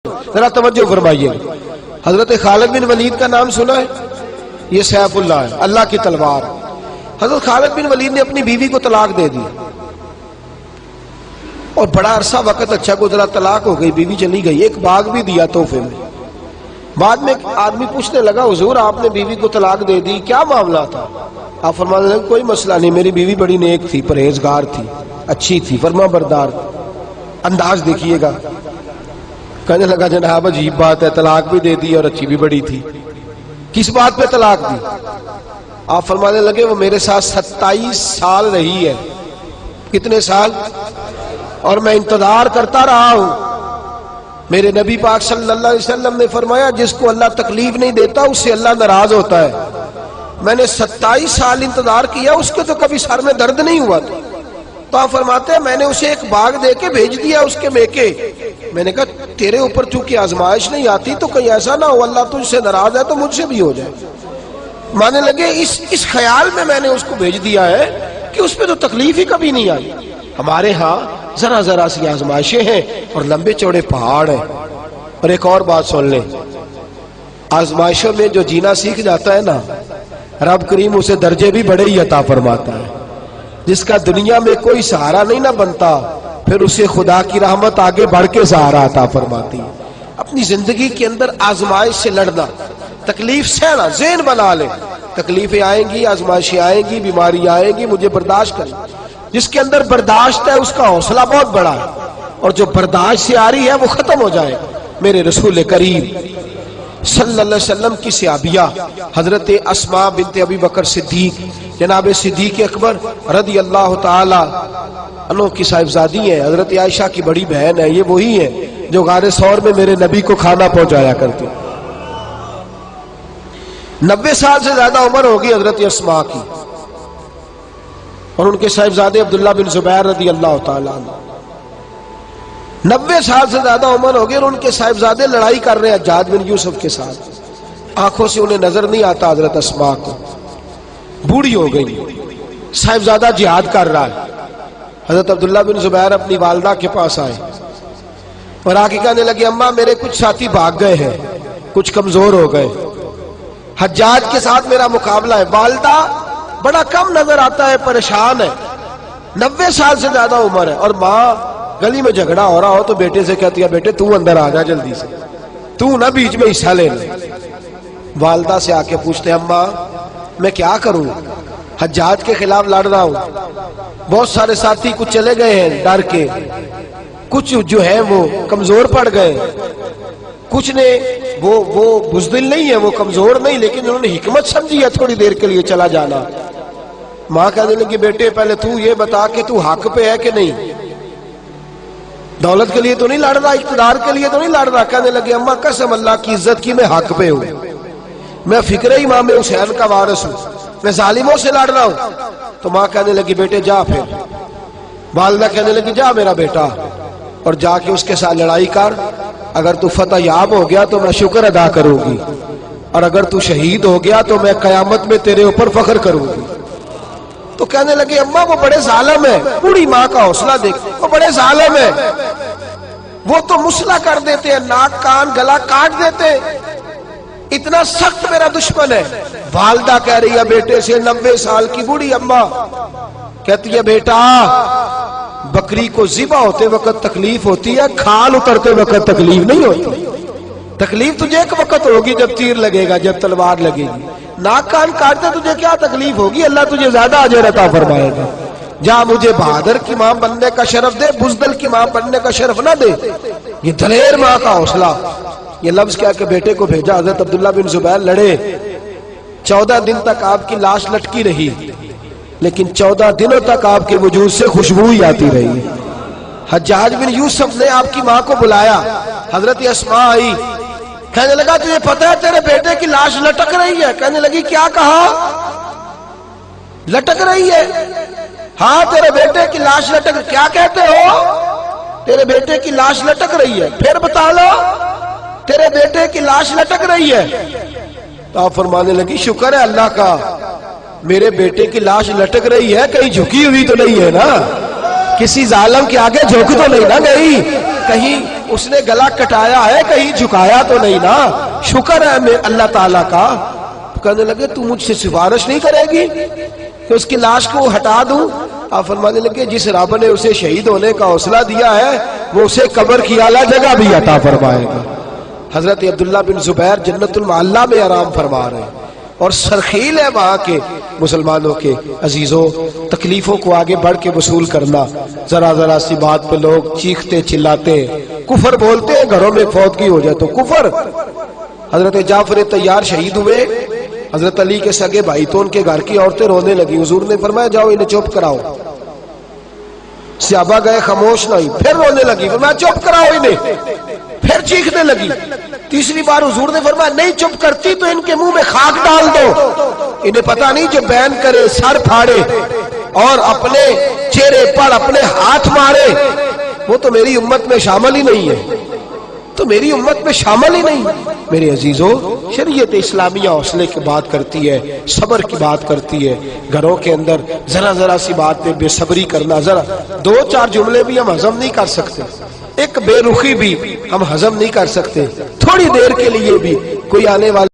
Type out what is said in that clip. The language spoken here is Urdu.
ذرا توجہ فرمائیے. حضرت خالد بن ولید کا نام سنا ہے؟ یہ سیف اللہ ہے، اللہ کی تلوار. حضرت خالد بن ولید نے اپنی بیوی کو طلاق دے دی اور بڑا عرصہ وقت اچھا گزرا، طلاق ہو گئی، بیوی چلی گئی. ایک باغ بھی دیا تحفے میں. بعد میں ایک آدمی پوچھنے لگا، حضور آپ نے بیوی کو طلاق دے دی، کیا معاملہ تھا؟ آپ فرمانے لگے کوئی مسئلہ نہیں، میری بیوی بڑی نیک تھی، پرہیزگار تھی، اچھی تھی، فرما بردار. انداز دیکھیے گا. کہنے لگا جناب عجیب بات ہے، طلاق بھی دے دی اور اچھی بھی بڑی تھی، کس بات پہ طلاق دی؟ آپ فرمانے لگے وہ میرے ساتھ 27 سال رہی ہے. کتنے سال؟ اور میں انتظار کرتا رہا ہوں. میرے نبی پاک صلی اللہ علیہ وسلم نے فرمایا جس کو اللہ تکلیف نہیں دیتا اس سے اللہ ناراض ہوتا ہے. میں نے 27 سال انتظار کیا، اس کے تو کبھی سر میں درد نہیں ہوا تھا. تو آپ فرماتے ہیں میں نے اسے ایک باغ دے کے بھیج دیا اس کے میکے. میں نے کہا تیرے اوپر چونکہ آزمائش نہیں آتی تو کہیں ایسا نہ ہو اللہ تجھ سے ناراض ہے تو مجھ سے بھی ہو جائے. مانے لگے اس خیال میں نے اس کو بھیج دیا ہے کہ اس پہ تو تکلیف ہی کبھی نہیں آئی. ہمارے ہاں ذرا ذرا سی آزمائشیں ہیں اور لمبے چوڑے پہاڑ ہیں. اور ایک اور بات سن لیں، آزمائشوں میں جو جینا سیکھ جاتا ہے نا، رب کریم اسے درجے بھی بڑے ہی عطا فرماتا ہے. جس کا دنیا میں کوئی سہارا نہیں نہ بنتا پھر اسے خدا کی رحمت آگے بڑھ کے سہارا عطا فرماتی ہے. اپنی زندگی کے اندر آزمائش سے لڑنا، تکلیف سہنا، ذہن بنا لے تکلیفیں آئیں گی، آزمائشیں آئیں گی، بیماری آئیں گی، مجھے برداشت کریں. جس کے اندر برداشت ہے اس کا حوصلہ بہت بڑا ہے، اور جو برداشت سے آ رہی ہے وہ ختم ہو جائے. میرے رسول کریم صلی اللہ علیہ وسلم کی صحابیہ حضرت اسماء بنت ابی بکر صدیق، جناب صدیق اکبر رضی اللہ تعالی عنہ کی صاحبزادی ہیں، حضرت عائشہ کی بڑی بہن ہے. یہ وہی ہے جو غار ثور میں میرے نبی کو کھانا پہنچایا کرتی. 90 سال سے زیادہ عمر ہوگی حضرت اسماء کی، اور ان کے صاحبزادے عبداللہ بن زبیر رضی اللہ تعالی عنہ. 90 سال سے زیادہ عمر ہوگی اور ان کے صاحبزادے لڑائی کر رہے ہیں حجاج بن یوسف کے ساتھ. آنکھوں سے انہیں نظر نہیں آتا حضرت اسماء کو، بوڑھی ہو گئی، صاحبزادہ جہاد کر رہا ہے. حضرت عبداللہ بن زبیر اپنی والدہ کے پاس آئے اور آ کے کہنے لگے اماں میرے کچھ ساتھی بھاگ گئے ہیں، کچھ کمزور ہو گئے، حجاج کے ساتھ میرا مقابلہ ہے. والدہ بڑا کم نظر آتا ہے، پریشان ہے، 90 سال سے زیادہ عمر ہے. اور ماں گلی میں جھگڑا ہو رہا ہو تو بیٹے سے کہتی ہے بیٹے تو اندر آ جا جلدی سے، تو نہ بیچ میں حصہ لے لے. والدہ سے آ کے پوچھتے ہیں اماں میں کیا کروں، حجاج کے خلاف لڑ رہا ہوں، بہت سارے ساتھی کچھ چلے گئے ہیں ڈر کے، کچھ جو ہے وہ کمزور پڑ گئے، کچھ نے وہ بزدل نہیں ہے، وہ کمزور نہیں، لیکن انہوں نے حکمت سمجھی ہے تھوڑی دیر کے لیے چلا جانا. ماں کہنے لگی بیٹے پہلے تو یہ بتا کہ تو حق پہ ہے کہ نہیں، دولت کے لیے تو نہیں لڑ رہا، اقتدار کے لیے تو نہیں لڑ رہا. کہنے لگے اماں قسم اللہ کی عزت کی میں حق پہ ہوں، میں فکر امام حسین کا وارث ہوں، میں ظالموں سے لڑ رہا ہوں. تو ماں کہنے لگی بیٹے جا. پھر والدہ کہنے لگی جا میرا بیٹا اور جا کے اس کے ساتھ لڑائی کر، اگر تو فتح یاب ہو گیا تو میں شکر ادا کروں گی، اور اگر تو شہید ہو گیا تو میں قیامت میں تیرے اوپر فخر کروں گی. تو کہنے لگے اماں وہ بڑے ظالم ہے، بوڑھی ماں کا حوصلہ دیکھ، وہ بڑے ظالم ہے، وہ تو مسلح کر دیتے ہیں، ناک کان گلا کاٹ دیتے ہیں، اتنا سخت میرا دشمن ہے. والدہ کہہ رہی ہے بیٹے سے، 90 سال کی بوڑھی اماں کہتی ہے بیٹا بکری کو ذبح ہوتے وقت تکلیف ہوتی ہے، کھال اترتے وقت تکلیف نہیں ہوتی. تکلیف تجھے ایک وقت ہوگی جب تیر لگے گا، جب تلوار لگے گی. ناک کان کاٹتے تجھے کیا تکلیف ہوگی، اللہ تجھے زیادہ اجر عطا فرمائے گا. جا مجھے بہادر کی ماں بننے کا شرف دے، بزدل کی ماں بننے کا شرف نہ دے. یہ دلیر ماں کا حوصلہ. یہ لفظ کیا کہ بیٹے کو بھیجا. حضرت عبداللہ بن زبیر لڑے، 14 دن تک آپ کی لاش لٹکی رہی، لیکن 14 دنوں تک آپ کے وجود سے خوشبو ہی آتی رہی. حجاج بن یوسف نے آپ کی ماں کو بلایا، حضرت اسماء آئی، کہنے لگا تجھے پتہ ہے تیرے بیٹے کی لاش لٹک رہی ہے؟ کہنے لگی کیا کہا؟ لٹک رہی ہے؟ ہاں تیرے بیٹے کی لاش لٹک. کیا کہتے ہو؟ تیرے بیٹے کی لاش لٹک رہی ہے. پھر بتا لو. تیرے بیٹے کی لاش لٹک رہی ہے. تو آپ فرمانے لگی شکر ہے اللہ کا میرے بیٹے کی لاش لٹک رہی ہے، کہیں جھکی ہوئی تو نہیں ہے نا، کسی ظالم کے آگے جھک تو نہیں نہ گئی، کہیں اس نے گلا کٹایا ہے کہیں جھکایا تو نہیں نا, شکر ہے میں اللہ تعالیٰ کا. کہنے لگے تو مجھ سے سفارش نہیں کرے گی کہ اس کی لاش کو ہٹا دوں؟ آپ فرمانے لگے جس رب نے اسے شہید ہونے کا حوصلہ دیا ہے وہ اسے قبر کی اعلیٰ جگہ بھی عطا فرمائے گا. حضرت عبداللہ بن زبیر جنت المعلیٰ میں آرام فرما رہے ہیں اور سرخیل ہے وہاں کے مسلمانوں کے. عزیزوں, تکلیفوں کو آگے بڑھ کے وصول کرنا. ذرا ذرا سی بات پہ لوگ چیختے چلاتے ہیں, کفر بولتے ہیں, گھروں میں فوتگی ہو جائے تو کفر. حضرت جعفر طیار شہید ہوئے, حضرت علی کے سگے بھائی تو ان کے گھر کی عورتیں رونے لگی. حضور نے فرمایا جاؤ انہیں چپ کراؤ. صحابہ گئے, خاموش نہیں, پھر رونے لگی. فرمایا چپ کراؤ انہیں, پھر چیخنے لگی. تیسری بار حضور نے فرمایا نہیں چپ کرتی تو ان کے منہ میں خاک ڈال دو. انہیں پتہ نہیں جو بین کرے, سر پھاڑے اور اپنے چہرے پر اپنے ہاتھ مارے وہ تو میری امت میں شامل ہی نہیں ہے, تو میری امت میں شامل ہی نہیں. میرے عزیزوں, شریعت اسلامیہ حوصلے کی بات کرتی ہے, صبر کی بات کرتی ہے. گھروں کے اندر ذرا ذرا سی بات میں بے صبری کرنا, ذرا دو چار جملے بھی ہم ہضم نہیں کر سکتے, ایک بے رخی بھی ہم ہضم نہیں کر سکتے, تھوڑی دیر کے لیے بھی کوئی آنے والا